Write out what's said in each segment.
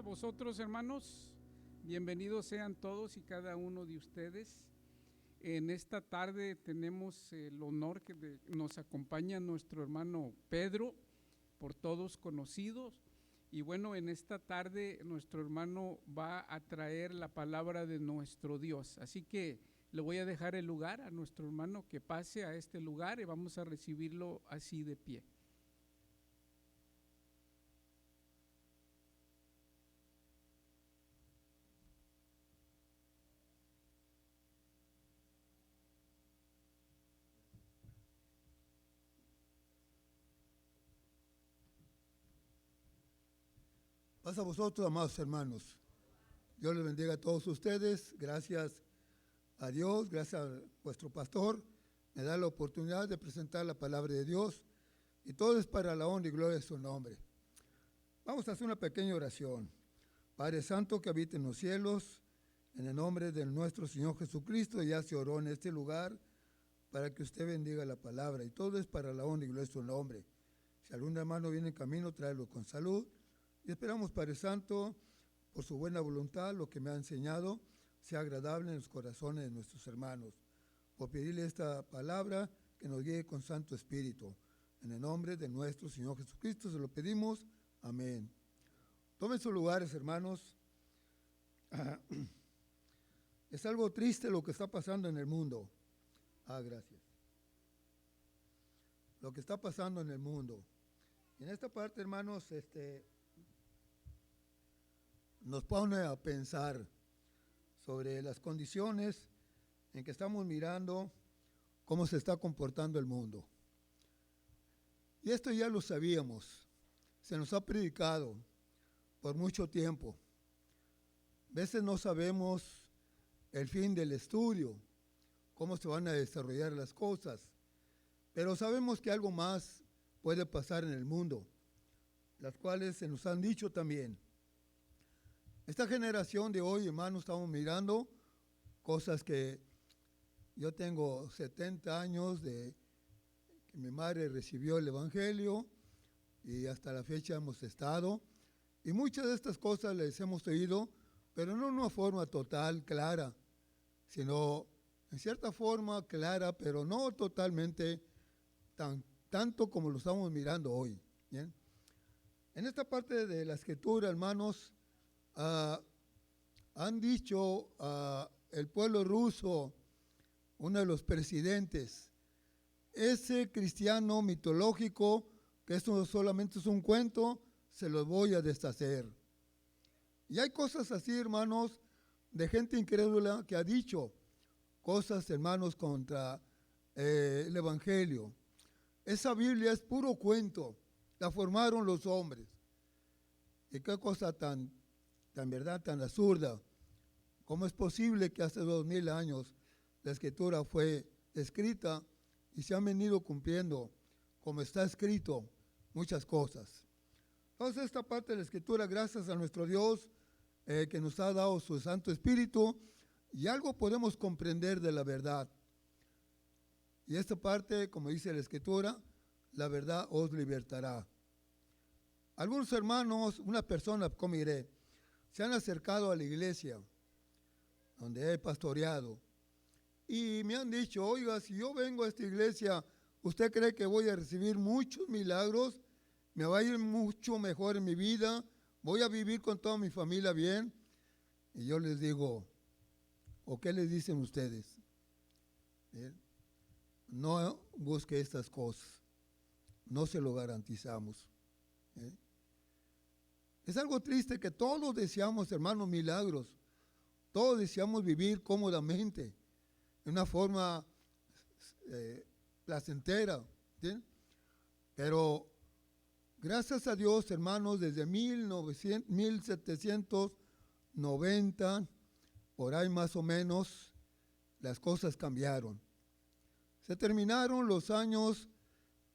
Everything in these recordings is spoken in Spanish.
a vosotros, hermanos. Bienvenidos sean todos y cada uno de ustedes. En esta tarde tenemos el honor que nos acompaña nuestro hermano Pedro, por todos conocidos. Y bueno, en esta tarde nuestro hermano va a traer la palabra de nuestro Dios. Así que le voy a dejar el lugar a nuestro hermano que pase a este lugar y vamos a recibirlo así de pie. Paz a vosotros, amados hermanos. Dios les bendiga a todos ustedes. Gracias a Dios, gracias a vuestro pastor. Me da la oportunidad de presentar la palabra de Dios y todo es para la honra y gloria de su nombre. Vamos a hacer una pequeña oración. Padre Santo que habita en los cielos, en el nombre de nuestro Señor Jesucristo, ya se oró en este lugar para que usted bendiga la palabra y todo es para la honra y gloria de su nombre. Si algún hermano viene en camino, tráelo con salud. Y esperamos, Padre Santo, por su buena voluntad, lo que me ha enseñado sea agradable en los corazones de nuestros hermanos. Por pedirle esta palabra que nos guíe con Santo Espíritu. En el nombre de nuestro Señor Jesucristo se lo pedimos. Amén. Tomen sus lugares, hermanos. Es algo triste lo que está pasando en el mundo. Gracias. Lo que está pasando en el mundo. En esta parte, hermanos, nos pone a pensar sobre las condiciones en que estamos mirando cómo se está comportando el mundo. Y esto ya lo sabíamos, se nos ha predicado por mucho tiempo. A veces no sabemos el fin del estudio, cómo se van a desarrollar las cosas, pero sabemos que algo más puede pasar en el mundo, las cuales se nos han dicho también. Esta generación de hoy, hermanos, estamos mirando cosas que yo tengo 70 años de que mi madre recibió el Evangelio y hasta la fecha hemos estado. Y muchas de estas cosas les hemos oído, pero no en una forma total, clara, sino en cierta forma clara, pero no totalmente tanto como lo estamos mirando hoy. ¿Bien? En esta parte de la Escritura, hermanos, han dicho el pueblo ruso, uno de los presidentes, ese cristiano mitológico, que esto solamente es un cuento, se los voy a deshacer. Y hay cosas así, hermanos, de gente incrédula que ha dicho cosas, hermanos, contra el Evangelio. Esa Biblia es puro cuento, la formaron los hombres. Y qué cosa tan verdad, tan absurda. ¿Cómo es posible que hace 2000 años la Escritura fue escrita y se han venido cumpliendo, como está escrito, muchas cosas? Entonces, esta parte de la Escritura, gracias a nuestro Dios, que nos ha dado su Santo Espíritu, y algo podemos comprender de la verdad. Y esta parte, como dice la Escritura, la verdad os libertará. Algunos hermanos, una persona, como diré, se han acercado a la iglesia donde he pastoreado y me han dicho, oiga, si yo vengo a esta iglesia, ¿usted cree que voy a recibir muchos milagros? ¿Me va a ir mucho mejor en mi vida? ¿Voy a vivir con toda mi familia bien? Y yo les digo, ¿o qué les dicen ustedes? No busque estas cosas, no se lo garantizamos. Es algo triste que todos deseamos, hermanos, milagros. Todos deseamos vivir cómodamente, de una forma placentera. ¿Sí? Pero gracias a Dios, hermanos, desde 1790, por ahí más o menos, las cosas cambiaron. Se terminaron los años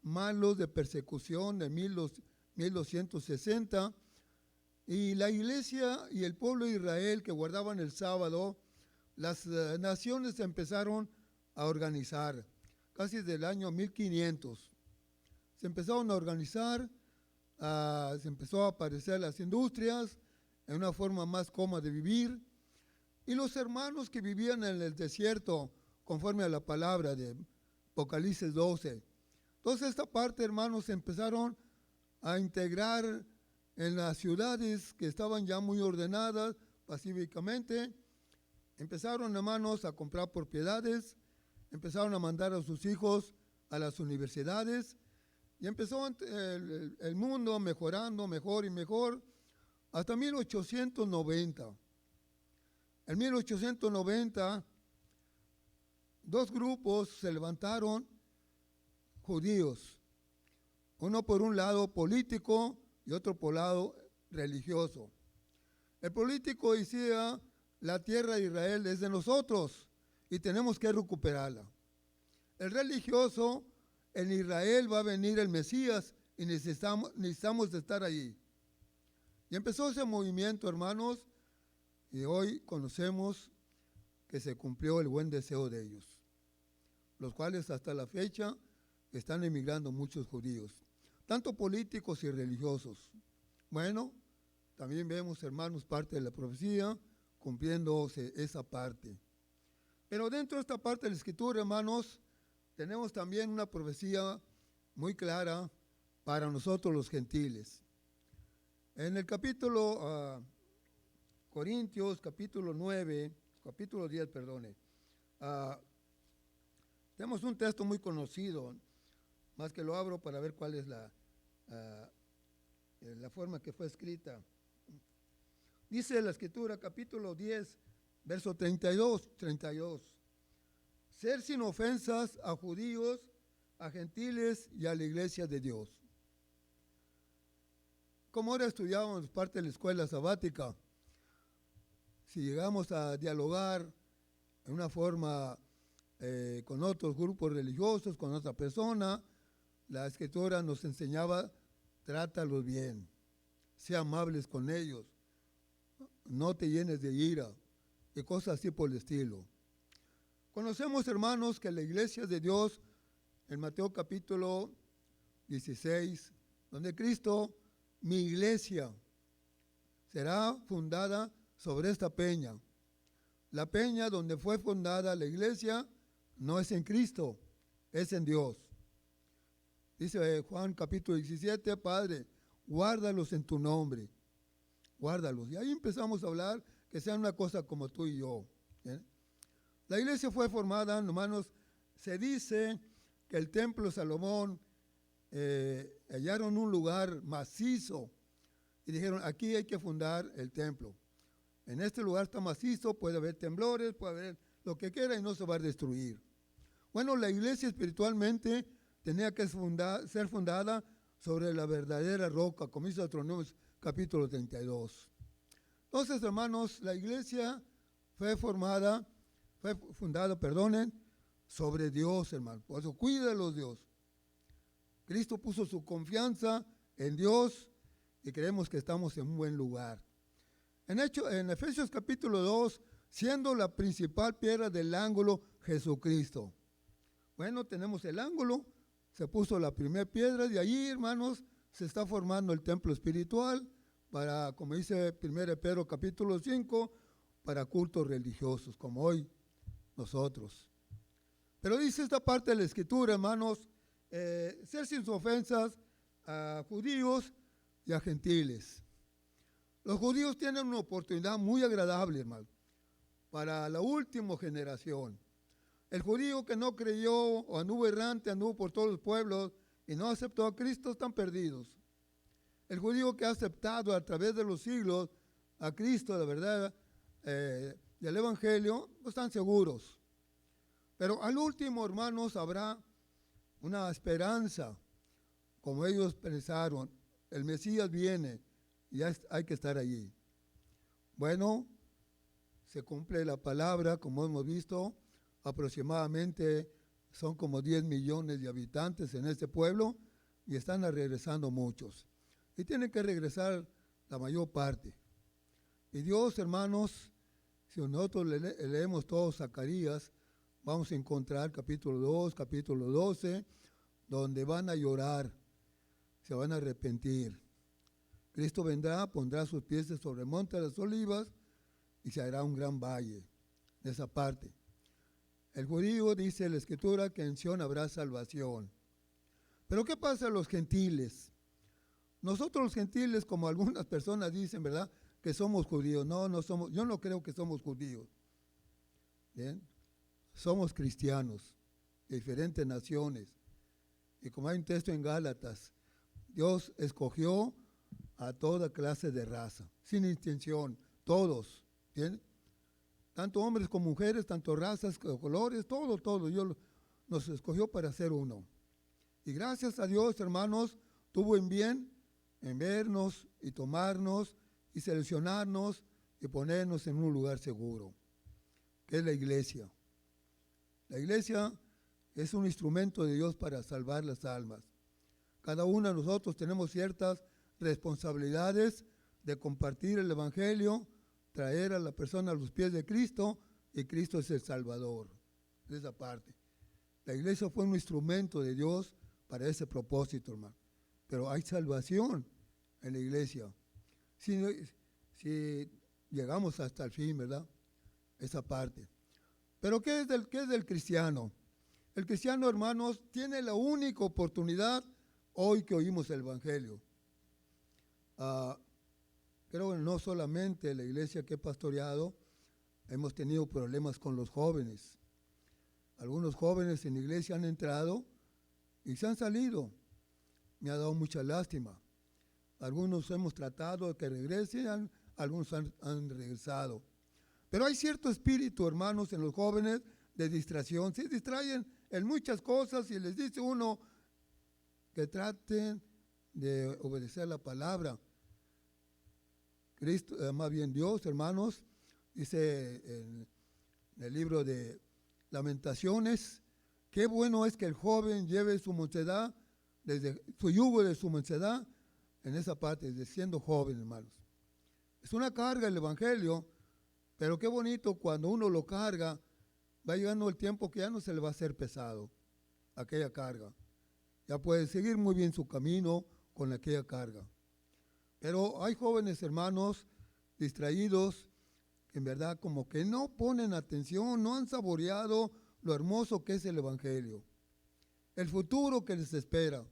malos de persecución de 1260, y la iglesia y el pueblo de Israel que guardaban el sábado, las naciones se empezaron a organizar, casi desde el año 1500. Se empezaron a organizar, se empezó a aparecer las industrias en una forma más cómoda de vivir. Y los hermanos que vivían en el desierto, conforme a la palabra de Apocalipsis 12. Entonces esta parte, hermanos, empezaron a integrar en las ciudades que estaban ya muy ordenadas pacíficamente. Empezaron, hermanos, a comprar propiedades, empezaron a mandar a sus hijos a las universidades y empezó el mundo mejorando mejor y mejor hasta 1890. En 1890, dos grupos se levantaron judíos, uno por un lado político y otro por lado religioso. El político decía, la tierra de Israel es de nosotros y tenemos que recuperarla. El religioso, en Israel va a venir el Mesías y necesitamos estar allí. Y empezó ese movimiento, hermanos, y hoy conocemos que se cumplió el buen deseo de ellos, los cuales hasta la fecha están emigrando muchos judíos, tanto políticos y religiosos. Bueno, también vemos, hermanos, parte de la profecía cumpliéndose esa parte. Pero dentro de esta parte de la Escritura, hermanos, tenemos también una profecía muy clara para nosotros los gentiles. En el capítulo Corintios, capítulo 10, tenemos un texto muy conocido, más que lo abro para ver cuál es la forma que fue escrita. Dice la Escritura, capítulo 10, verso 32. Ser sin ofensas a judíos, a gentiles y a la iglesia de Dios. Como ahora estudiábamos parte de la escuela sabática, si llegamos a dialogar en una forma con otros grupos religiosos, con otra persona, la Escritura nos enseñaba, trátalos bien, sea amables con ellos, no te llenes de ira y cosas así por el estilo. Conocemos, hermanos, que la iglesia de Dios, en Mateo capítulo 16, donde Cristo, mi iglesia, será fundada sobre esta peña. La peña donde fue fundada la iglesia no es en Cristo, es en Dios. Dice Juan capítulo 17, Padre, guárdalos en tu nombre, guárdalos. Y ahí empezamos a hablar que sean una cosa como tú y yo. ¿Bien? La iglesia fue formada, hermanos, se dice que el templo de Salomón hallaron un lugar macizo y dijeron, aquí hay que fundar el templo. En este lugar está macizo, puede haber temblores, puede haber lo que quiera y no se va a destruir. Bueno, la iglesia espiritualmente tenía que ser fundada sobre la verdadera roca, como dice Deuteronomio capítulo 32. Entonces, hermanos, la iglesia fue fundada, sobre Dios, hermano. Por eso, cuídalos, Dios. Cristo puso su confianza en Dios y creemos que estamos en un buen lugar. En Efesios capítulo 2, siendo la principal piedra del ángulo Jesucristo. Bueno, tenemos el ángulo, se puso la primera piedra, de allí, hermanos, se está formando el templo espiritual para, como dice 1 Pedro capítulo 5, para cultos religiosos, como hoy nosotros. Pero dice esta parte de la Escritura, hermanos, ser sin ofensas a judíos y a gentiles. Los judíos tienen una oportunidad muy agradable, hermano, para la última generación. El judío que no creyó o anduvo errante, anduvo por todos los pueblos y no aceptó a Cristo, están perdidos. El judío que ha aceptado a través de los siglos a Cristo, la verdad, del Evangelio, no están seguros. Pero al último, hermanos, habrá una esperanza, como ellos pensaron, el Mesías viene y hay que estar allí. Bueno, se cumple la palabra, como hemos visto, aproximadamente son como 10 millones de habitantes en este pueblo y están regresando muchos. Y tienen que regresar la mayor parte. Y Dios, hermanos, si nosotros leemos todo Zacarías, vamos a encontrar capítulo 2, capítulo 12, donde van a llorar, se van a arrepentir. Cristo vendrá, pondrá sus pies sobre el monte de las olivas y se hará un gran valle de esa parte. El judío dice la Escritura que en Sión habrá salvación. Pero ¿qué pasa a los gentiles? Nosotros los gentiles, como algunas personas dicen, ¿verdad?, que somos judíos. No, no somos, yo no creo que somos judíos. ¿Bien? Somos cristianos de diferentes naciones. Y como hay un texto en Gálatas, Dios escogió a toda clase de raza, sin distinción, todos. ¿Bien? Tanto hombres como mujeres, tanto razas, colores, todo. Nos escogió para ser uno. Y gracias a Dios, hermanos, tuvo en bien en vernos y tomarnos y seleccionarnos y ponernos en un lugar seguro, que es la iglesia. La iglesia es un instrumento de Dios para salvar las almas. Cada uno de nosotros tenemos ciertas responsabilidades de compartir el evangelio, traer a la persona a los pies de Cristo, y Cristo es el Salvador. De esa parte. La iglesia fue un instrumento de Dios para ese propósito, hermano. Pero hay salvación en la iglesia. Si llegamos hasta el fin, ¿verdad? Esa parte. Pero ¿qué es del cristiano? El cristiano, hermanos, tiene la única oportunidad hoy que oímos el evangelio. Creo que no solamente la iglesia que he pastoreado, hemos tenido problemas con los jóvenes. Algunos jóvenes en la iglesia han entrado y se han salido. Me ha dado mucha lástima. Algunos hemos tratado de que regresen, algunos han regresado. Pero hay cierto espíritu, hermanos, en los jóvenes de distracción. Se distraen en muchas cosas y les dice uno que traten de obedecer la palabra. Cristo, más bien Dios, hermanos, dice en el libro de Lamentaciones, qué bueno es que el joven lleve su mocedad, desde su yugo de su mocedad, en esa parte, desde siendo joven, hermanos. Es una carga el evangelio, pero qué bonito cuando uno lo carga, va llegando el tiempo que ya no se le va a hacer pesado aquella carga. Ya puede seguir muy bien su camino con aquella carga. Pero hay jóvenes, hermanos, distraídos, que en verdad como que no ponen atención, no han saboreado lo hermoso que es el evangelio, el futuro que les espera.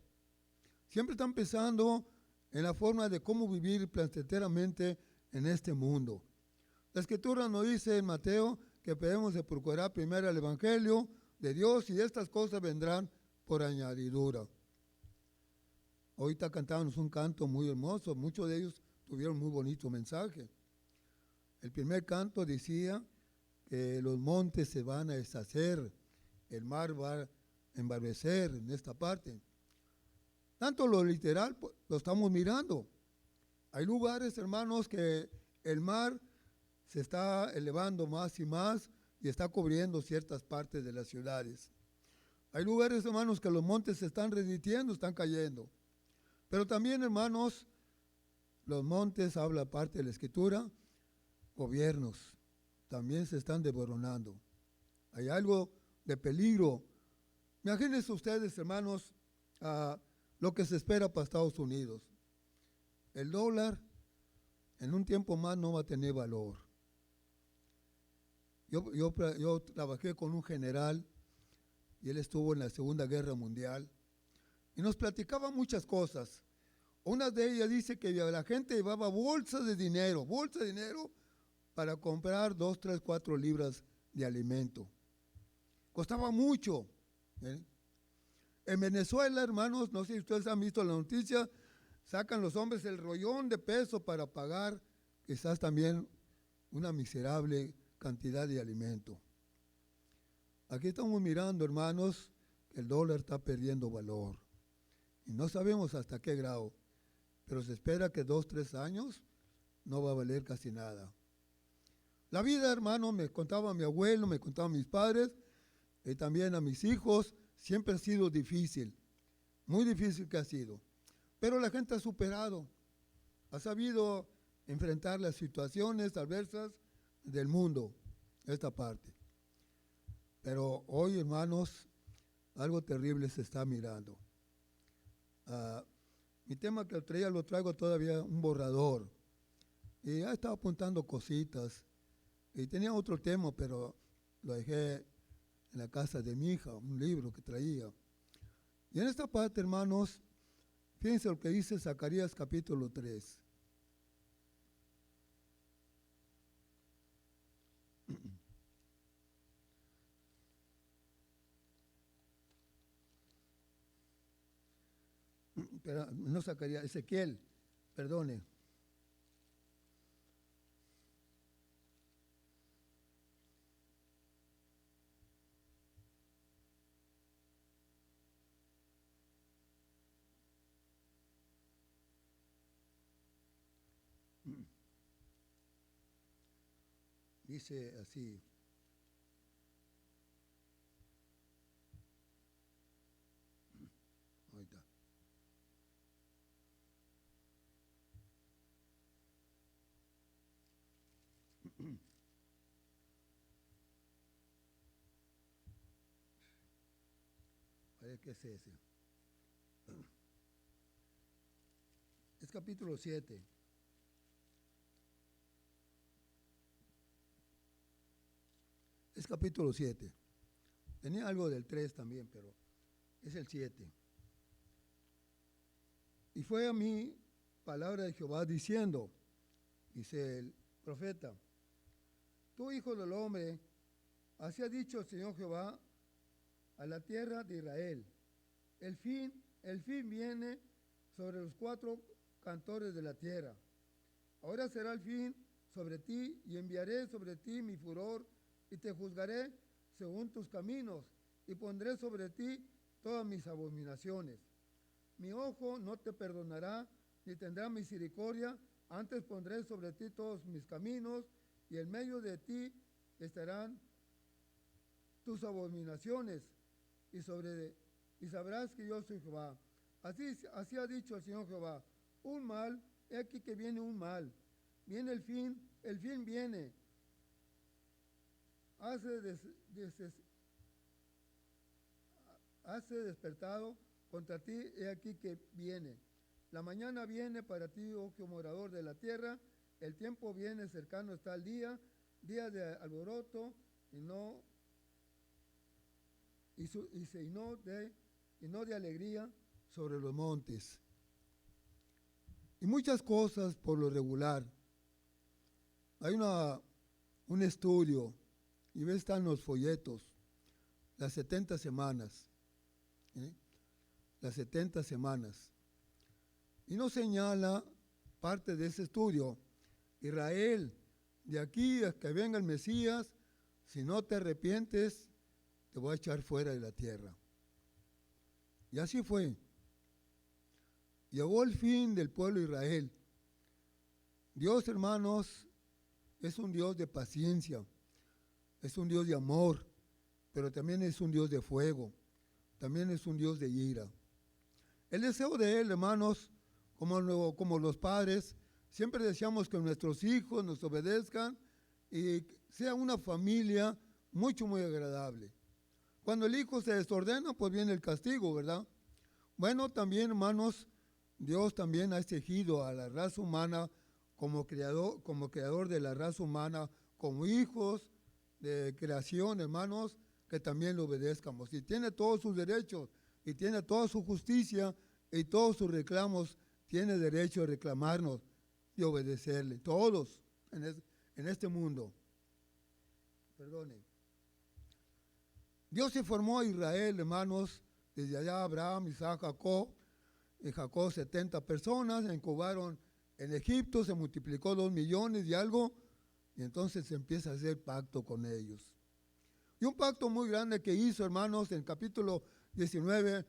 Siempre están pensando en la forma de cómo vivir placenteramente en este mundo. La Escritura nos dice en Mateo que debemos de procurar primero el evangelio de Dios y estas cosas vendrán por añadidura. Ahorita cantábamos un canto muy hermoso, muchos de ellos tuvieron muy bonito mensaje. El primer canto decía que los montes se van a deshacer, el mar va a embarrecer en esta parte. Tanto lo literal lo estamos mirando. Hay lugares, hermanos, que el mar se está elevando más y más y está cubriendo ciertas partes de las ciudades. Hay lugares, hermanos, que los montes se están redirtiendo, están cayendo. Pero también, hermanos, los montes, habla parte de la Escritura, gobiernos también se están desboronando. Hay algo de peligro. Imagínense ustedes, hermanos, lo que se espera para Estados Unidos. El dólar en un tiempo más no va a tener valor. Yo trabajé con un general y él estuvo en la Segunda Guerra Mundial y nos platicaba muchas cosas. Una de ellas dice que la gente llevaba bolsas de dinero para comprar 2, 3, 4 libras de alimento. Costaba mucho. En Venezuela, hermanos, no sé si ustedes han visto la noticia, sacan los hombres el rollón de peso para pagar quizás también una miserable cantidad de alimento. Aquí estamos mirando, hermanos, que el dólar está perdiendo valor. Y no sabemos hasta qué grado, pero se espera que 2, 3 años no va a valer casi nada. La vida, hermano, me contaba mi abuelo, me contaban mis padres, y también a mis hijos, siempre ha sido difícil, muy difícil que ha sido. Pero la gente ha superado, ha sabido enfrentar las situaciones adversas del mundo, esta parte. Pero hoy, hermanos, algo terrible se está mirando. Mi tema que traía lo traigo todavía un borrador. Y ya estaba apuntando cositas. Y tenía otro tema, pero lo dejé en la casa de mi hija, un libro que traía. Y en esta parte, hermanos, fíjense lo que dice Zacarías capítulo 3. Pero no Zacarías, Ezequiel, perdone. Dice así. Ahí está. A ver qué es ese. Es capítulo 7. Es capítulo 7. Tenía algo del 3 también, pero es el 7. Y fue a mí palabra de Jehová diciendo, dice el profeta, tú, hijo del hombre, así ha dicho el Señor Jehová a la tierra de Israel. El fin viene sobre los 4 cantores de la tierra. Ahora será el fin sobre ti y enviaré sobre ti mi furor y te juzgaré según tus caminos y pondré sobre ti todas mis abominaciones. Mi ojo no te perdonará ni tendrá misericordia, antes pondré sobre ti todos mis caminos y en medio de ti estarán tus abominaciones y sabrás que yo soy Jehová. Así ha dicho el Señor Jehová. Un mal, he aquí que viene un mal. Viene el fin viene. Hace despertado contra ti, he aquí que viene. La mañana viene para ti, oh morador de la tierra. El tiempo viene, cercano está el día de alboroto y no de alegría sobre los montes. Y muchas cosas por lo regular. Hay un estudio, y ves, están los folletos, las 70 semanas. Las 70 semanas. Y nos señala parte de ese estudio, Israel, de aquí a que venga el Mesías, si no te arrepientes, te voy a echar fuera de la tierra. Y así fue. Llegó el fin del pueblo de Israel. Dios, hermanos, es un Dios de paciencia, es un Dios de amor, pero también es un Dios de fuego, también es un Dios de ira. El deseo de Él, hermanos, como los padres, siempre deseamos que nuestros hijos nos obedezcan y sea una familia mucho, muy agradable. Cuando el hijo se desordena, pues viene el castigo, ¿verdad? Bueno, también, hermanos, Dios también ha exigido a la raza humana como creador de la raza humana, como hijos de creación, hermanos, que también lo obedezcamos. Y tiene todos sus derechos, y tiene toda su justicia, y todos sus reclamos, tiene derecho a reclamarnos y obedecerle. Todos en este mundo. Perdone. Dios se formó a Israel, hermanos, desde allá Abraham, Isaac, Jacob. En Jacob 70 personas, incubaron en Egipto, se multiplicó 2 millones y algo, y entonces se empieza a hacer pacto con ellos. Y un pacto muy grande que hizo, hermanos, en el capítulo 19,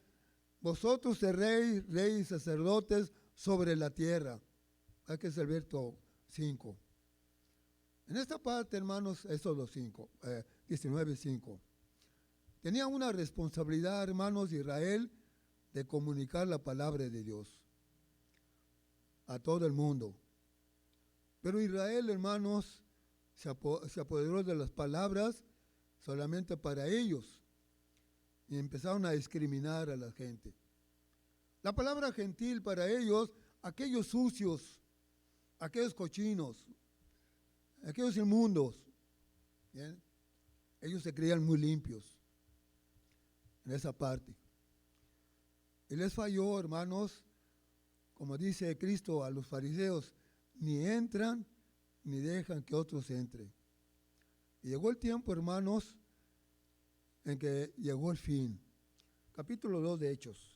vosotros seréis reyes y sacerdotes sobre la tierra. Aquí es el verso 5. En esta parte, hermanos, Éxodo 19:5. Tenía una responsabilidad, hermanos, de Israel, de comunicar la palabra de Dios a todo el mundo. Pero Israel, hermanos, se apoderó de las palabras solamente para ellos y empezaron a discriminar a la gente. La palabra gentil para ellos, aquellos sucios, aquellos cochinos, aquellos inmundos. ¿Bien? Ellos se creían muy limpios en esa parte. Y les falló, hermanos, como dice Cristo a los fariseos, ni entran ni dejan que otros entren. Y llegó el tiempo, hermanos, en que llegó el fin. Capítulo 2 de Hechos.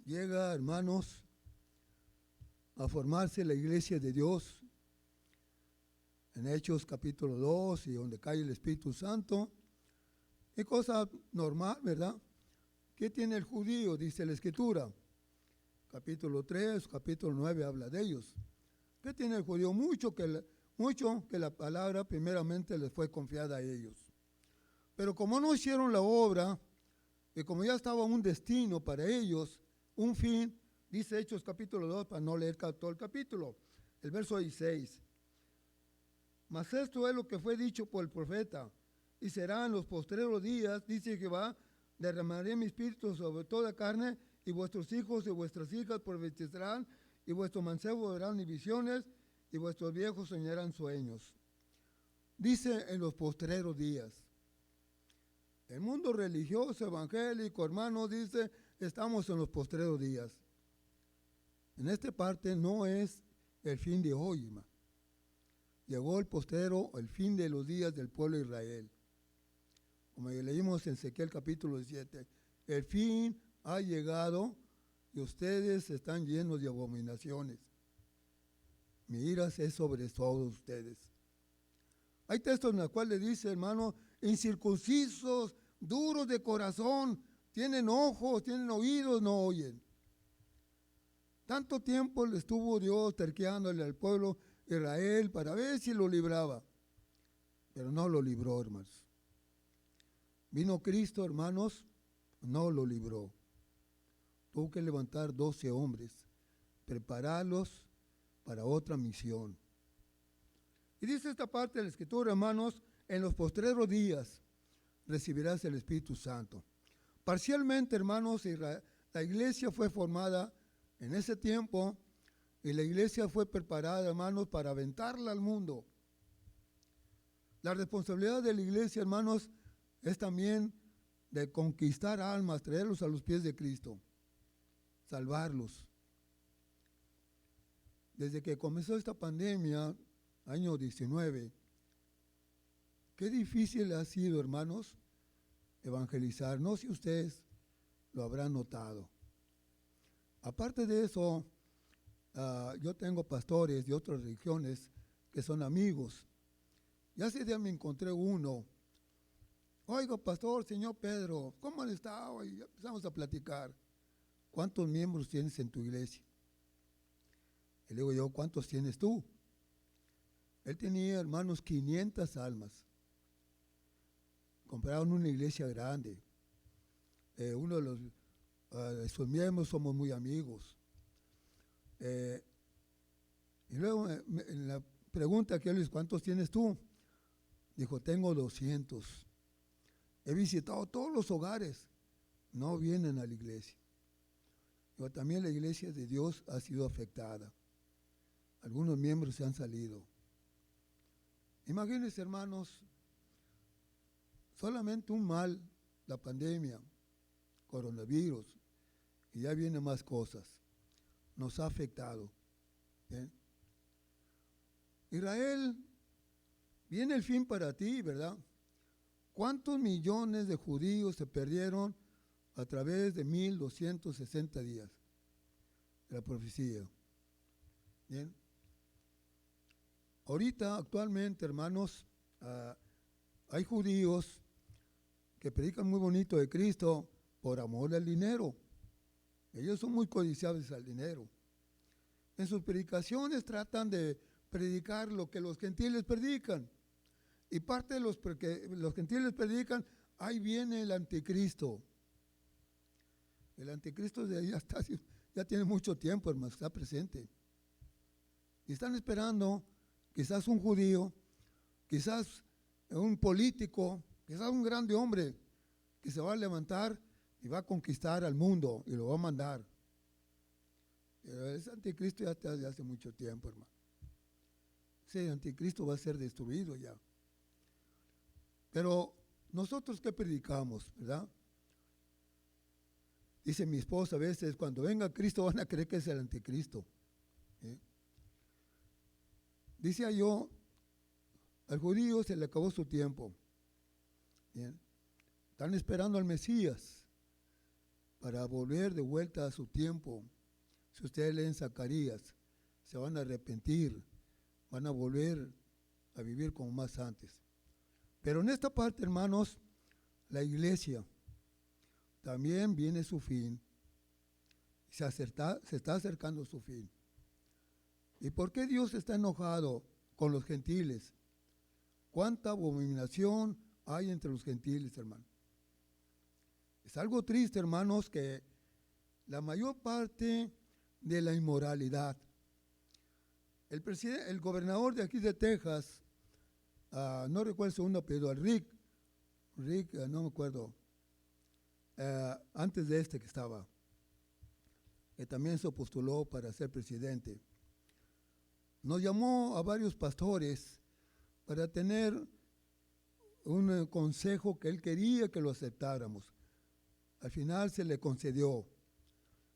Llega, hermanos, a formarse la iglesia de Dios en Hechos capítulo 2 y donde cae el Espíritu Santo. Es cosa normal, ¿verdad? ¿Qué tiene el judío? Dice la Escritura. Capítulo 3, capítulo 9 habla de ellos. ¿Qué tiene el judío? Mucho que la palabra primeramente les fue confiada a ellos. Pero como no hicieron la obra, y como ya estaba un destino para ellos, un fin, dice Hechos capítulo 2, para no leer todo el capítulo, el verso 16. Mas esto es lo que fue dicho por el profeta, y será en los postreros días, dice Jehová, derramaré mi espíritu sobre toda carne, y vuestros hijos y vuestras hijas profetizarán, y vuestros mancebos verán visiones, y vuestros viejos soñarán sueños. Dice en los postreros días. El mundo religioso, evangélico, hermano, dice, estamos en los postreros días. En esta parte no es el fin de hoy, hermano. Llegó el postrero, el fin de los días del pueblo de Israel. Como leímos en Ezequiel capítulo 17, el fin ha llegado y ustedes están llenos de abominaciones. Mi ira es sobre todos ustedes. Hay textos en los cuales dice, hermano, incircuncisos, duros de corazón, tienen ojos, tienen oídos, no oyen. Tanto tiempo le estuvo Dios terqueándole al pueblo de Israel para ver si lo libraba, pero no lo libró, hermanos. Vino Cristo, hermanos, no lo libró. Tuvo que levantar 12 hombres, prepararlos para otra misión. Y dice esta parte de la Escritura, hermanos, en los postreros días recibirás el Espíritu Santo. Parcialmente, hermanos, la iglesia fue formada en ese tiempo y la iglesia fue preparada, hermanos, para aventarla al mundo. La responsabilidad de la iglesia, hermanos, es también de conquistar almas, traerlos a los pies de Cristo, salvarlos. Desde que comenzó esta pandemia, año 19, qué difícil ha sido, hermanos, evangelizar. No sé si ustedes lo habrán notado. Aparte de eso, yo tengo pastores de otras religiones que son amigos. Y hace día me encontré uno. Oiga, pastor, señor Pedro, ¿cómo han estado? Y empezamos a platicar. ¿Cuántos miembros tienes en tu iglesia? Y le digo yo, ¿cuántos tienes tú? Él tenía, hermanos, 500 almas. Compraron una iglesia grande. Uno de sus miembros somos muy amigos. Y luego en la pregunta que él dice, ¿cuántos tienes tú? Dijo, tengo 200. He visitado todos los hogares. No vienen a la iglesia. Pero también la iglesia de Dios ha sido afectada. Algunos miembros se han salido. Imagínense, hermanos, solamente un mal, la pandemia, coronavirus, y ya vienen más cosas, nos ha afectado. ¿Bien? Israel, viene el fin para ti, ¿verdad? ¿Cuántos millones de judíos se perdieron a través de 1260 días de la profecía? ¿Bien? Ahorita, actualmente, hermanos, hay judíos que predican muy bonito de Cristo por amor al dinero. Ellos son muy codiciables al dinero. En sus predicaciones tratan de predicar lo que los gentiles predican. Y parte de los que los gentiles predican, ahí viene el anticristo. El anticristo ya tiene mucho tiempo, hermano, está presente. Y están esperando quizás un judío, quizás un político, quizás un grande hombre que se va a levantar y va a conquistar al mundo y lo va a mandar. Pero ese anticristo ya está desde hace mucho tiempo, hermano. Ese anticristo va a ser destruido ya. Pero nosotros, ¿qué predicamos, verdad? Dice mi esposa a veces, cuando venga Cristo van a creer que es el anticristo. Decía yo, al judío se le acabó su tiempo. Bien. Están esperando al Mesías para volver de vuelta a su tiempo. Si ustedes leen Zacarías, se van a arrepentir, van a volver a vivir como más antes. Pero en esta parte, hermanos, la iglesia también viene su fin. Se está acercando su fin. ¿Y por qué Dios está enojado con los gentiles? ¿Cuánta abominación hay entre los gentiles, hermano? Es algo triste, hermanos, que la mayor parte de la inmoralidad. El gobernador de aquí de Texas, no recuerdo el segundo apellido, Rick, no me acuerdo, antes de este que estaba, que también se postuló para ser presidente, nos llamó a varios pastores para tener un consejo que él quería que lo aceptáramos. Al final se le concedió.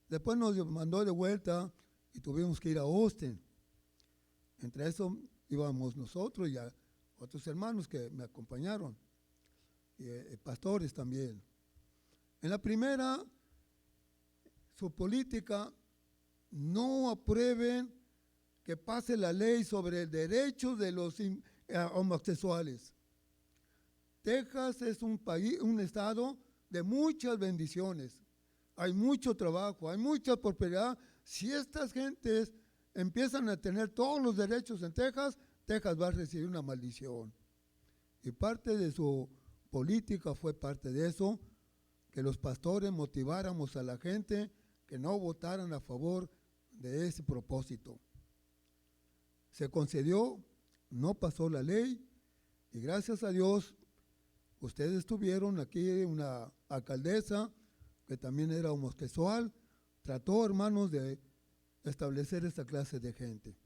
Después nos mandó de vuelta y tuvimos que ir a Austin. Entre eso íbamos nosotros y a otros hermanos que me acompañaron, y pastores también. En la primera, su política, no aprueben que pase la ley sobre el derecho de los homosexuales. Texas es un país, un estado de muchas bendiciones. Hay mucho trabajo, hay mucha prosperidad. Si estas gentes empiezan a tener todos los derechos en Texas, Texas va a recibir una maldición. Y parte de su política fue parte de eso, que los pastores motiváramos a la gente que no votaran a favor de ese propósito. Se concedió, no pasó la ley, y gracias a Dios, ustedes tuvieron aquí una alcaldesa que también era homosexual, trató, hermanos, de establecer esta clase de gente.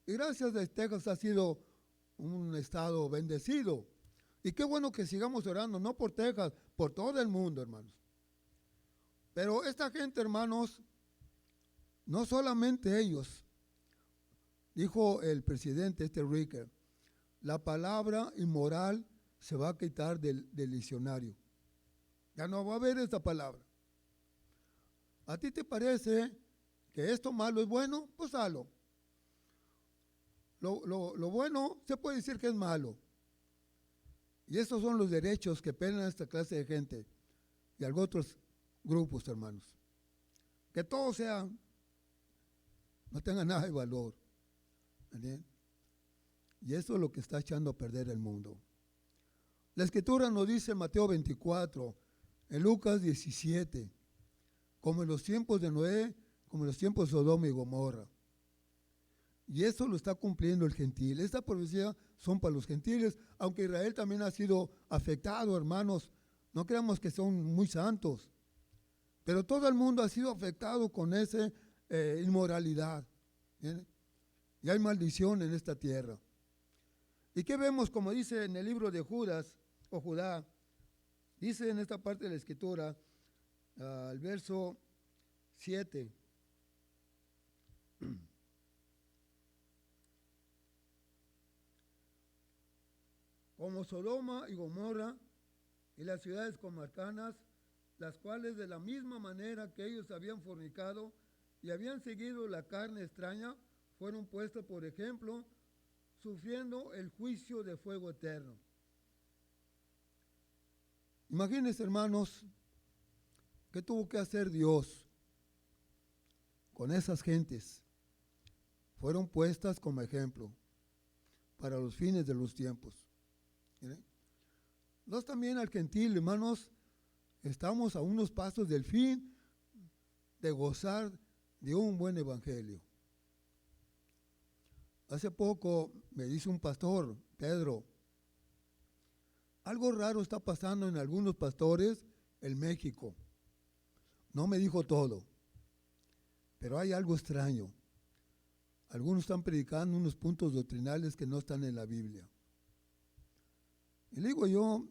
Y gracias a Texas ha sido un estado bendecido. Y qué bueno que sigamos orando, no por Texas, por todo el mundo, hermanos. Pero esta gente, hermanos, no solamente ellos, dijo el presidente Ricker, la palabra inmoral se va a quitar del diccionario. Ya no va a haber esta palabra. ¿A ti te parece que esto malo es bueno? Pues hazlo. Lo bueno se puede decir que es malo. Y estos son los derechos que pelean a esta clase de gente y a otros grupos, hermanos. Que todos sean, no tengan nada de valor. ¿Entienden? Y eso es lo que está echando a perder el mundo. La Escritura nos dice en Mateo 24, en Lucas 17, como en los tiempos de Noé, como en los tiempos de Sodoma y Gomorra. Y eso lo está cumpliendo el gentil. Esta profecía son para los gentiles, aunque Israel también ha sido afectado, hermanos. No creamos que son muy santos, pero todo el mundo ha sido afectado con esa inmoralidad. ¿Bien? Y hay maldición en esta tierra. ¿Y qué vemos? Como dice en el libro de Judas o Judá, dice en esta parte de la Escritura, el verso 7. Como Sodoma y Gomorra y las ciudades comarcanas, las cuales de la misma manera que ellos habían fornicado y habían seguido la carne extraña, fueron puestas por ejemplo, sufriendo el juicio de fuego eterno. Imagínense, hermanos, ¿qué tuvo que hacer Dios con esas gentes? Fueron puestas como ejemplo para los fines de los tiempos. ¿Miren? Nos también al gentil, hermanos, estamos a unos pasos del fin de gozar de un buen evangelio. Hace poco me dice un pastor, Pedro, algo raro está pasando en algunos pastores en México. No me dijo todo, pero hay algo extraño. Algunos están predicando unos puntos doctrinales que no están en la Biblia. Y le digo yo,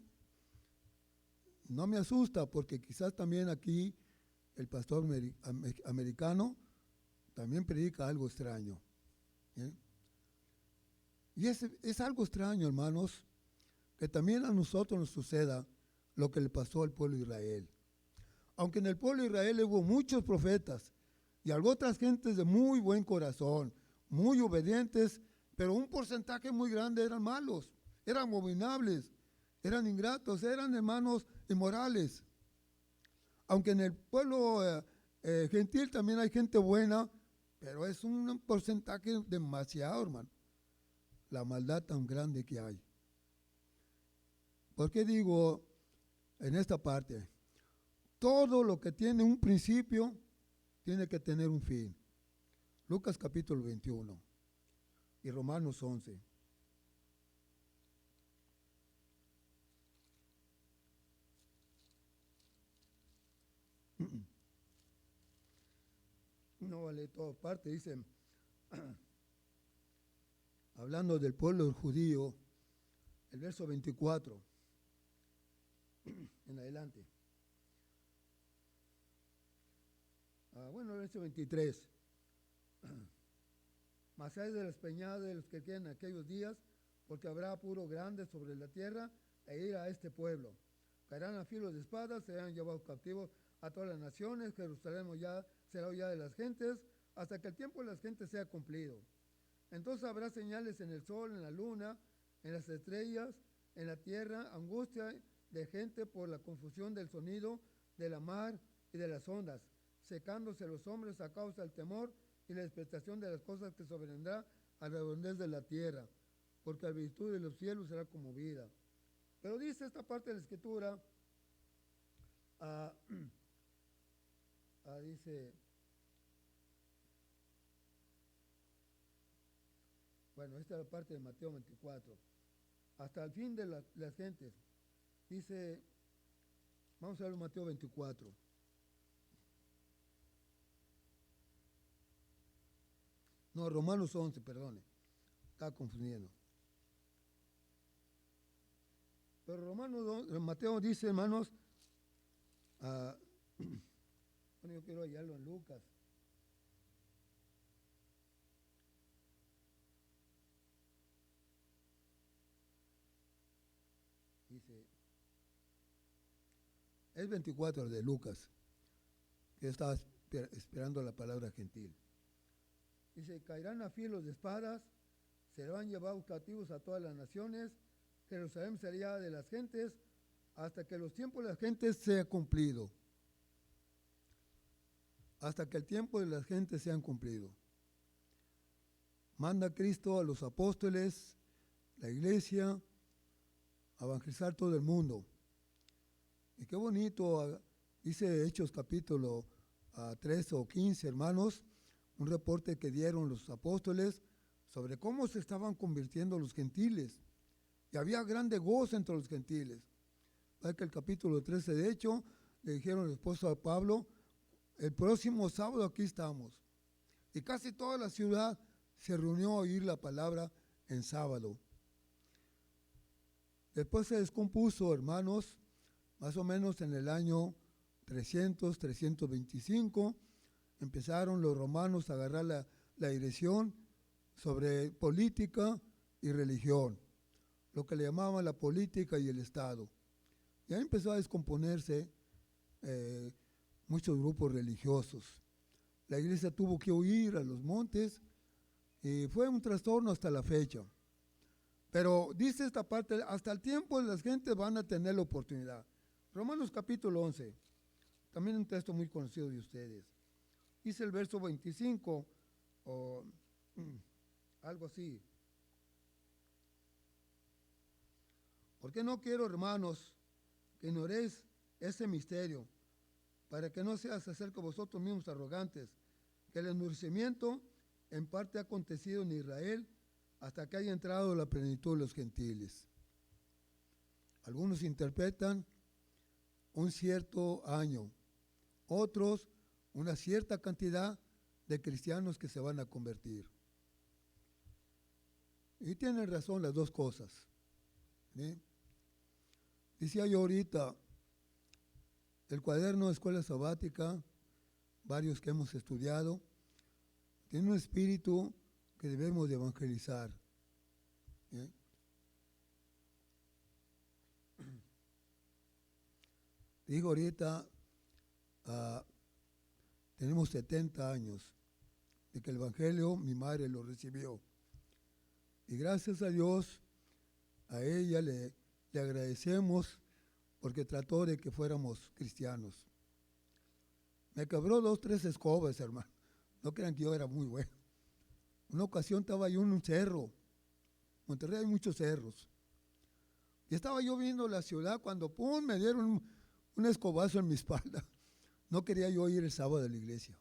no me asusta porque quizás también aquí el pastor americano también predica algo extraño. ¿Eh? Y es algo extraño, hermanos, que también a nosotros nos suceda lo que le pasó al pueblo de Israel. Aunque en el pueblo de Israel hubo muchos profetas y otras gentes de muy buen corazón, muy obedientes, pero un porcentaje muy grande eran malos, eran abominables, eran ingratos, eran hermanos inmorales. Aunque en el pueblo gentil también hay gente buena, pero es un porcentaje demasiado, hermano, la maldad tan grande que hay. ¿Por qué digo en esta parte? Todo lo que tiene un principio tiene que tener un fin. Lucas capítulo 21 y Romanos 11. No vale toda parte, dice, hablando del pueblo judío, el verso 24 en adelante. Bueno, el verso 23. Mas hay de las peñadas de los que quedan en aquellos días, porque habrá apuro grande sobre la tierra e ir a este pueblo. Caerán a filo de espadas, serán llevados cautivos a todas las naciones, Jerusalén será hollada de las gentes, hasta que el tiempo de las gentes sea cumplido. Entonces habrá señales en el sol, en la luna, en las estrellas, en la tierra, angustia de gente por la confusión del sonido de la mar y de las ondas, secándose los hombres a causa del temor y la expectación de las cosas que sobrevendrá a la redondez de la tierra, porque la virtud de los cielos será conmovida. Pero dice esta parte de la escritura, dice, bueno, esta es la parte de Mateo 24, hasta el fin de las gentes. Dice, vamos a ver Mateo 24. No, Romanos 11, perdone, estaba confundiendo. Pero Mateo dice, hermanos, bueno, yo quiero hallarlo en Lucas. Dice, es 24 de Lucas, que estaba esperando la palabra gentil. Dice, caerán a filos de espadas, serán llevados cautivos a todas las naciones, Jerusalén sería de las gentes, hasta que los tiempos de las gentes sea cumplido. Hasta que el tiempo de las gentes sean cumplido. Manda Cristo a los apóstoles, la iglesia, a evangelizar todo el mundo. Y qué bonito, dice Hechos capítulo 13 o 15, hermanos, un reporte que dieron los apóstoles sobre cómo se estaban convirtiendo los gentiles. Y había grande gozo entre los gentiles. Para que el capítulo 13, de hecho, le dijeron al esposo a Pablo, el próximo sábado aquí estamos. Y casi toda la ciudad se reunió a oír la palabra en sábado. Después se descompuso, hermanos, más o menos en el año 300, 325, empezaron los romanos a agarrar la dirección sobre política y religión, lo que le llamaban la política y el Estado. Y ahí empezó a descomponerse muchos grupos religiosos. La iglesia tuvo que huir a los montes y fue un trastorno hasta la fecha. Pero dice esta parte, hasta el tiempo las gentes van a tener la oportunidad. Romanos capítulo 11, también un texto muy conocido de ustedes. Dice el verso 25, o algo así. Porque no quiero, hermanos, que ignoréis ese misterio, para que no seas acerca de vosotros mismos arrogantes, que el endurecimiento en parte ha acontecido en Israel hasta que haya entrado la plenitud de los gentiles. Algunos interpretan un cierto año, otros una cierta cantidad de cristianos que se van a convertir. Y tienen razón las dos cosas. ¿Sí? Decía yo ahorita, el cuaderno de escuela sabática, varios que hemos estudiado, tiene un espíritu que debemos de evangelizar. ¿Sí? Digo ahorita, tenemos 70 años de que el Evangelio mi madre lo recibió. Y gracias a Dios, a ella le agradecemos porque trató de que fuéramos cristianos. Me quebró 2, 3 escobas, hermano. No crean que yo era muy bueno. Una ocasión estaba yo en un cerro. En Monterrey hay muchos cerros. Y estaba yo viendo la ciudad cuando ¡pum! Me dieron un escobazo en mi espalda. No quería yo ir el sábado a la iglesia.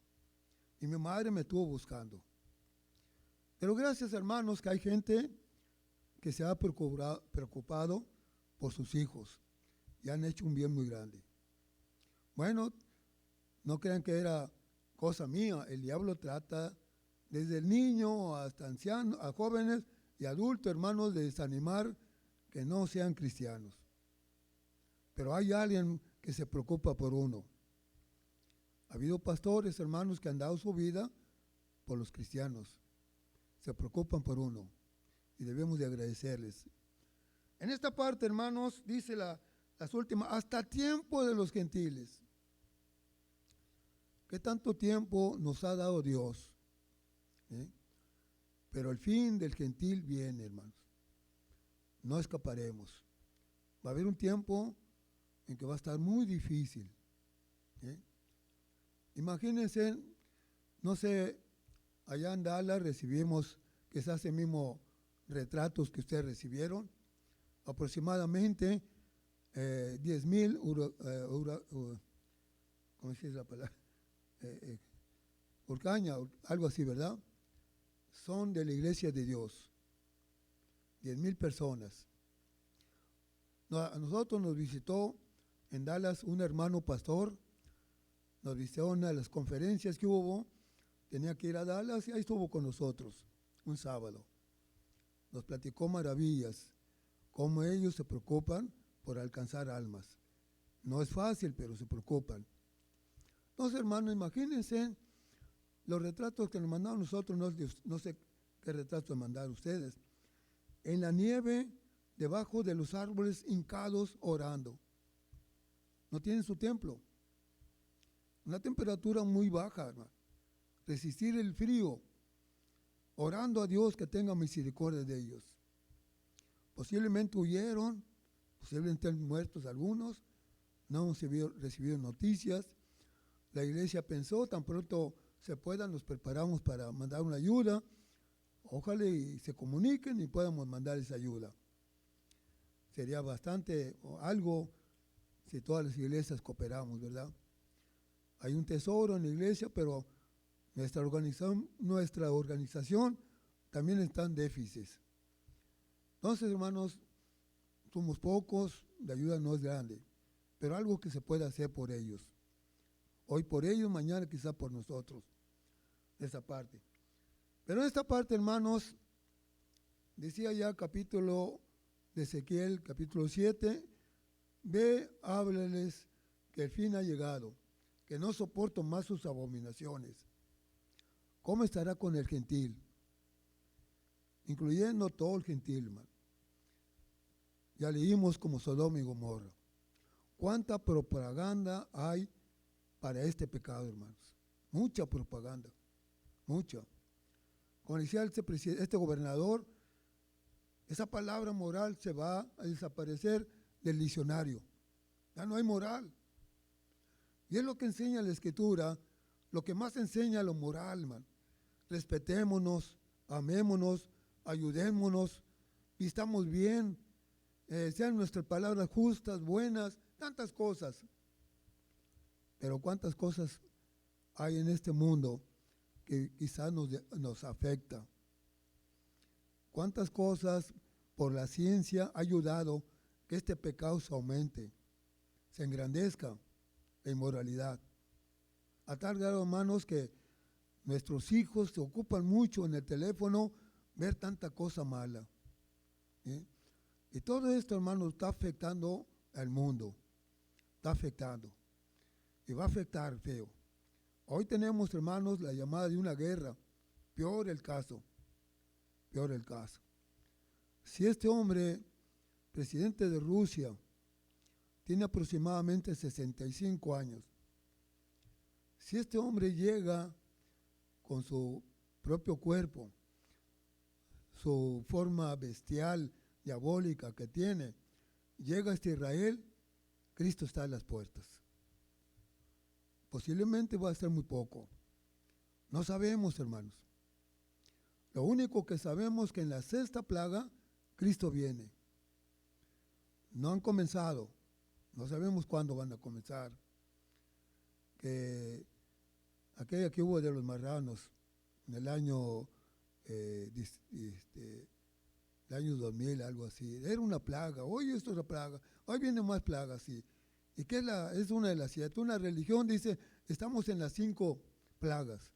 Y mi madre me estuvo buscando. Pero gracias, hermanos, que hay gente que se ha preocupado por sus hijos y han hecho un bien muy grande. Bueno, no crean que era cosa mía. El diablo trata desde el niño hasta ancianos, a jóvenes y adultos, hermanos, de desanimar que no sean cristianos. Pero hay alguien que se preocupa por uno. Ha habido pastores, hermanos, que han dado su vida por los cristianos. Se preocupan por uno y debemos de agradecerles. En esta parte, hermanos, dice las últimas, hasta tiempo de los gentiles. ¿Qué tanto tiempo nos ha dado Dios? Pero el fin del gentil viene, hermanos. No escaparemos. Va a haber un tiempo en que va a estar muy difícil. Imagínense, no sé, allá en Dallas recibimos quizás el mismo retratos que ustedes recibieron, aproximadamente 10,000 ¿cómo se dice la palabra? Urcaña, algo así, ¿verdad? Son de la iglesia de Dios. 10,000 personas. A nosotros nos visitó en Dallas un hermano pastor, nos visitó en una de las conferencias que hubo, tenía que ir a Dallas y ahí estuvo con nosotros un sábado. Nos platicó maravillas, cómo ellos se preocupan por alcanzar almas. No es fácil, pero se preocupan. Entonces, hermanos, imagínense los retratos que nos mandaron nosotros, no sé qué retratos mandaron ustedes, en la nieve, debajo de los árboles hincados orando. No tienen su templo. Una temperatura muy baja, hermano. Resistir el frío, orando a Dios que tenga misericordia de ellos. Posiblemente huyeron, posiblemente estén muertos algunos, no hemos recibido noticias. La iglesia pensó, tan pronto se pueda, nos preparamos para mandar una ayuda. Ojalá y se comuniquen y podamos mandar esa ayuda. Sería bastante algo si todas las iglesias cooperamos, ¿verdad? Hay un tesoro en la iglesia, pero nuestra organización también está en déficit. Entonces, hermanos, somos pocos, la ayuda no es grande, pero algo que se puede hacer por ellos. Hoy por ellos, mañana quizá por nosotros. Esa parte. Pero en esta parte, hermanos, decía ya capítulo de Ezequiel, capítulo 7, ve, háblales que el fin ha llegado, que no soporto más sus abominaciones. ¿Cómo estará con el gentil? Incluyendo todo el gentil, hermano. Ya leímos como Sodoma y Gomorra. ¿Cuánta propaganda hay para este pecado, hermanos? Mucha propaganda, mucha. Como decía este gobernador, esa palabra moral se va a desaparecer del diccionario. Ya no hay moral. Y es lo que enseña la Escritura, lo que más enseña lo moral, hermano. Respetémonos, amémonos, ayudémonos, vistamos bien, sean nuestras palabras justas, buenas, tantas cosas. Pero cuántas cosas hay en este mundo que quizás nos afecta. cuántas cosas por la ciencia ha ayudado que este pecado se aumente, se engrandezca, la inmoralidad. A tal grado, hermanos, que nuestros hijos se ocupan mucho en el teléfono ver tanta cosa mala. ¿Sí? Y todo esto, hermanos, está afectando al mundo. Está afectando. Y va a afectar feo. Hoy tenemos, hermanos, la llamada de una guerra. Peor el caso. Peor el caso. Si este hombre, presidente de Rusia, tiene aproximadamente 65 años, si este hombre llega con su propio cuerpo, su forma bestial, diabólica que tiene, llega hasta Israel, Cristo está a las puertas. Posiblemente va a ser muy poco. No sabemos, hermanos. Lo único que sabemos es que en la sexta plaga, Cristo viene. No han comenzado. No sabemos cuándo van a comenzar. Que aquella que hubo de los marranos en el año, el año 2000, algo así. Era una plaga. Hoy esto es una plaga. Hoy vienen más plagas, sí. ¿Y qué es una de las 7? Una religión dice, estamos en las 5 plagas.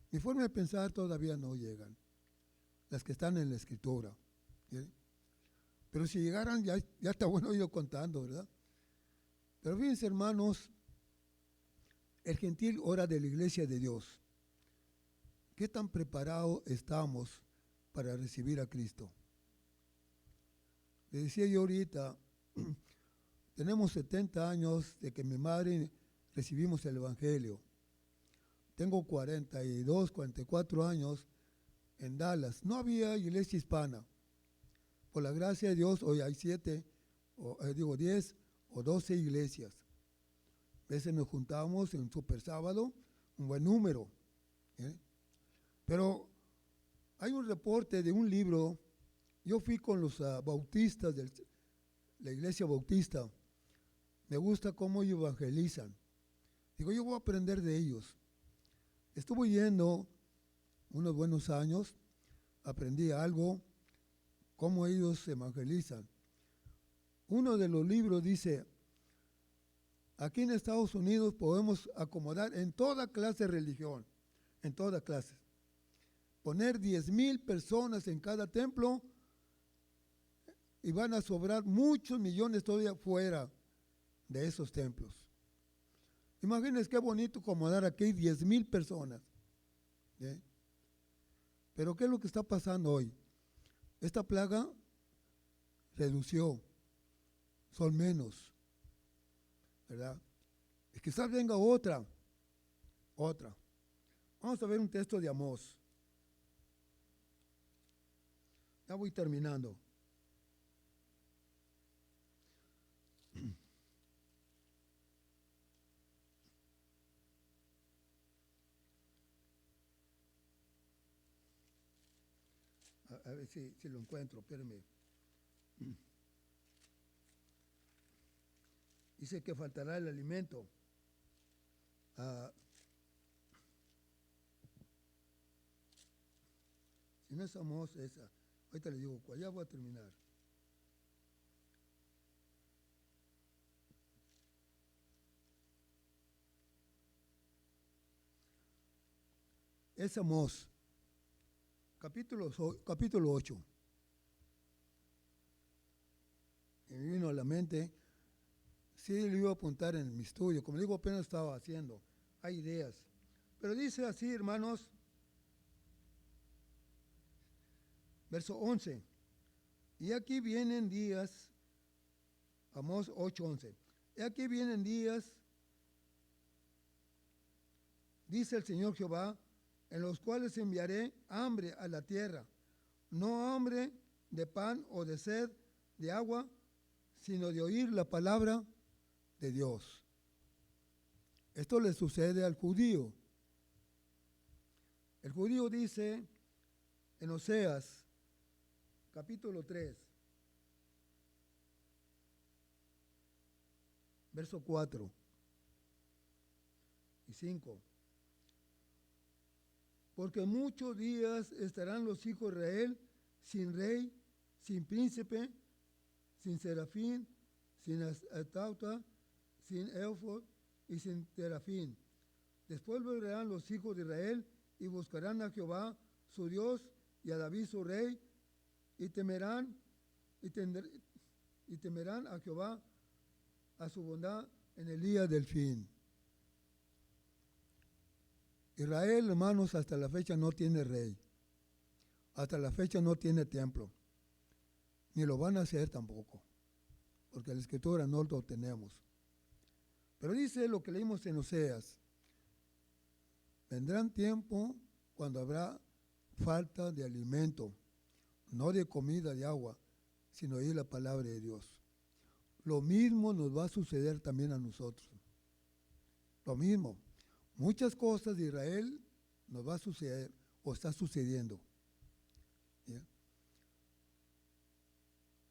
Mi forma de pensar todavía no llegan. Las que están en la Escritura. ¿Sí? Pero si llegaran, ya está bueno yo contando, ¿verdad? Pero fíjense, hermanos, el gentil ora de la iglesia de Dios. ¿Qué tan preparados estamos para recibir a Cristo? Le decía yo ahorita, tenemos 70 años de que mi madre recibimos el Evangelio. Tengo 42, 44 años en Dallas. No había iglesia hispana. Por la gracia de Dios, hoy hay 10 o 12 iglesias. A veces nos juntamos en un super sábado, un buen número. Pero hay un reporte de un libro. Yo fui con los bautistas de la iglesia bautista. Me gusta cómo evangelizan. Digo, yo voy a aprender de ellos. Estuve yendo unos buenos años, aprendí algo, cómo ellos evangelizan. Uno de los libros dice, aquí en Estados Unidos podemos acomodar en toda clase de religión, en toda clase. Poner 10,000 personas en cada templo y van a sobrar muchos millones todavía fuera de esos templos. Imagínense qué bonito acomodar aquí 10,000 personas. ¿Sí? Pero ¿qué es lo que está pasando hoy? Esta plaga redució, son menos, ¿verdad? Y quizás venga otra. Vamos a ver un texto de Amós. Ya voy terminando. A ver si lo encuentro, espérenme. Dice que faltará el alimento. Si no es Amós, esa. Ahorita le digo cuál, ya voy a terminar. Es Amós, capítulo 8. Y me vino a la mente, sí lo iba a apuntar en mi estudio, como digo, apenas estaba haciendo, hay ideas. Pero dice así, hermanos, verso 11, y aquí vienen días, Amós 8:11, y aquí vienen días, dice el Señor Jehová, en los cuales enviaré hambre a la tierra, no hambre de pan o de sed de agua, sino de oír la palabra de Dios. Esto le sucede al judío. El judío dice en Oseas, capítulo 3, verso 4 y 5. Porque muchos días estarán los hijos de Israel sin rey, sin príncipe, sin serafín, sin astauta, sin éfod y sin terafín. Después volverán los hijos de Israel y buscarán a Jehová su Dios y a David su rey y temerán a Jehová, a su bondad en el día del fin. Israel, hermanos, hasta la fecha no tiene rey. Hasta la fecha no tiene templo. Ni lo van a hacer tampoco, porque la Escritura no lo tenemos. Pero dice lo que leímos en Oseas: vendrán tiempo cuando habrá falta de alimento, no de comida, de agua, sino oír la palabra de Dios. Lo mismo nos va a suceder también a nosotros. Lo mismo. Muchas cosas de Israel nos va a suceder o está sucediendo. ¿Yeah?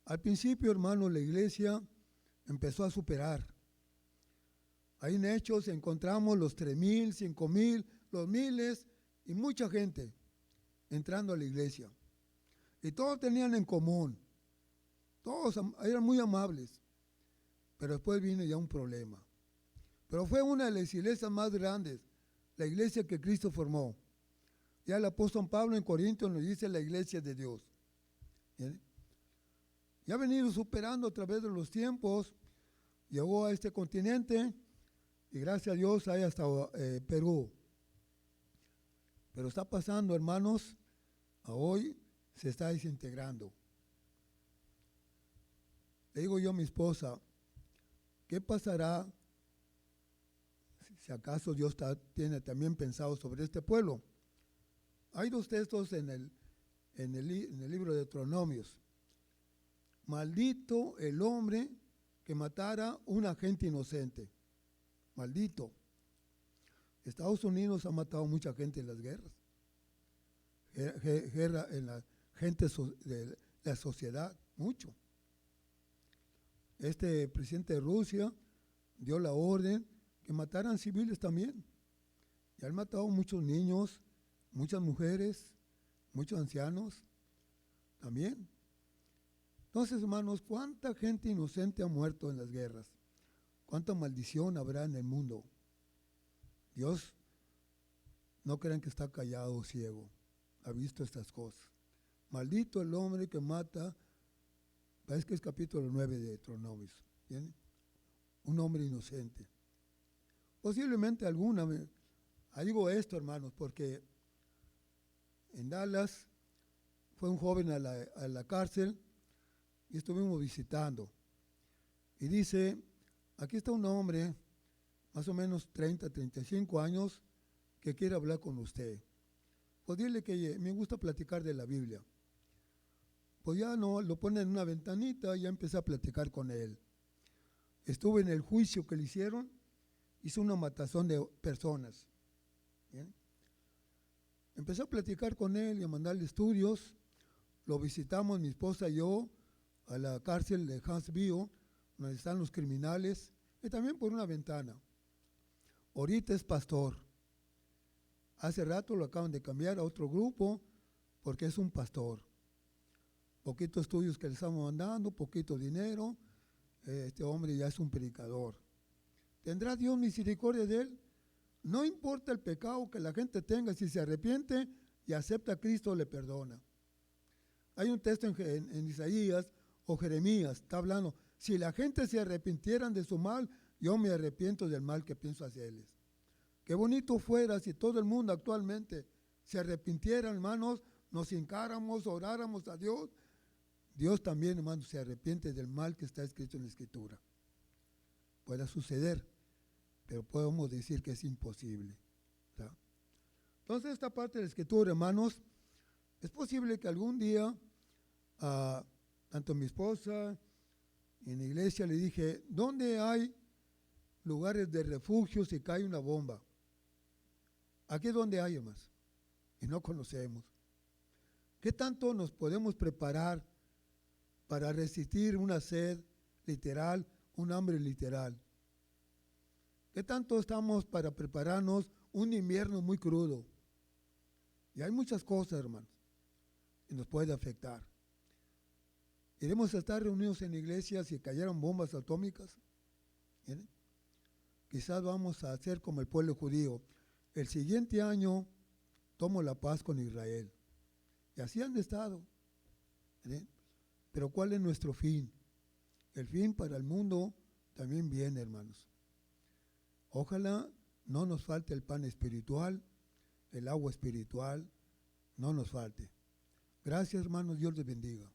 Al principio, hermano, la iglesia empezó a superar. Ahí en Hechos encontramos los 3,000, 5,000, los miles y mucha gente entrando a la iglesia. Y todos tenían en común. Todos eran muy amables. Pero después vino ya un problema. Pero fue una de las iglesias más grandes, la iglesia que Cristo formó. Ya el apóstol Pablo en Corintios nos dice la iglesia de Dios. ¿Bien? Y ha venido superando a través de los tiempos. Llegó a este continente y gracias a Dios hay hasta Perú. Pero está pasando, hermanos, a hoy se está desintegrando. Le digo yo a mi esposa, ¿qué pasará si acaso Dios tiene también pensado sobre este pueblo? Hay dos textos en el libro de Deuteronomios. Maldito el hombre que matara una gente inocente. Maldito. Estados Unidos ha matado mucha gente en las guerras. Guerra en la gente de la sociedad, mucho. Este presidente de Rusia dio la orden que mataran civiles también. Y han matado muchos niños, muchas mujeres, muchos ancianos también. Entonces, hermanos, ¿cuánta gente inocente ha muerto en las guerras? ¿Cuánta maldición habrá en el mundo? Dios, no crean que está callado o ciego. Ha visto estas cosas. Maldito el hombre que mata, parece que es capítulo 9 de Deuteronomios. ¿Bien? Un hombre inocente. Posiblemente alguna, digo esto, hermanos, porque en Dallas fue un joven a la cárcel y estuvimos visitando. Y dice, aquí está un hombre, más o menos 30, 35 años, que quiere hablar con usted. Pues dile que me gusta platicar de la Biblia. Pues ya no, lo pone en una ventanita y ya empecé a platicar con él. Estuve en el juicio que le hicieron, hizo una matazón de personas. ¿Bien? Empecé a platicar con él y a mandarle estudios. Lo visitamos, mi esposa y yo, a la cárcel de Huntsville, donde están los criminales, y también por una ventana. Ahorita es pastor. Hace rato lo acaban de cambiar a otro grupo porque es un pastor. Poquitos estudios que le estamos mandando, poquito dinero. Este hombre ya es un predicador. ¿Tendrá Dios misericordia de él? No importa el pecado que la gente tenga, si se arrepiente y acepta a Cristo, le perdona. Hay un texto en Isaías o Jeremías, está hablando, si la gente se arrepintieran de su mal, yo me arrepiento del mal que pienso hacerles. Qué bonito fuera si todo el mundo actualmente se arrepintiera, hermanos, nos hincáramos, oráramos a Dios. Dios también, hermanos, se arrepiente del mal que está escrito en la Escritura. Puede suceder, pero podemos decir que es imposible, ¿verdad? Entonces, esta parte de la Escritura, hermanos, es posible que algún día, tanto mi esposa y en la iglesia le dije, ¿dónde hay lugares de refugio si cae una bomba? Aquí es donde hay, hermanos, y no conocemos. ¿Qué tanto nos podemos preparar para resistir una sed literal, un hambre literal? ¿Qué tanto estamos para prepararnos un invierno muy crudo? Y hay muchas cosas, hermanos. y nos puede afectar. Iremos a estar reunidos en iglesias si cayeran bombas atómicas. ¿Miren? Quizás vamos a hacer como el pueblo judío. El siguiente año tomo la paz con Israel. Y así han estado. ¿Miren? Pero ¿cuál es nuestro fin? El fin para el mundo también viene, hermanos. Ojalá no nos falte el pan espiritual, el agua espiritual, no nos falte. Gracias, hermanos, Dios les bendiga.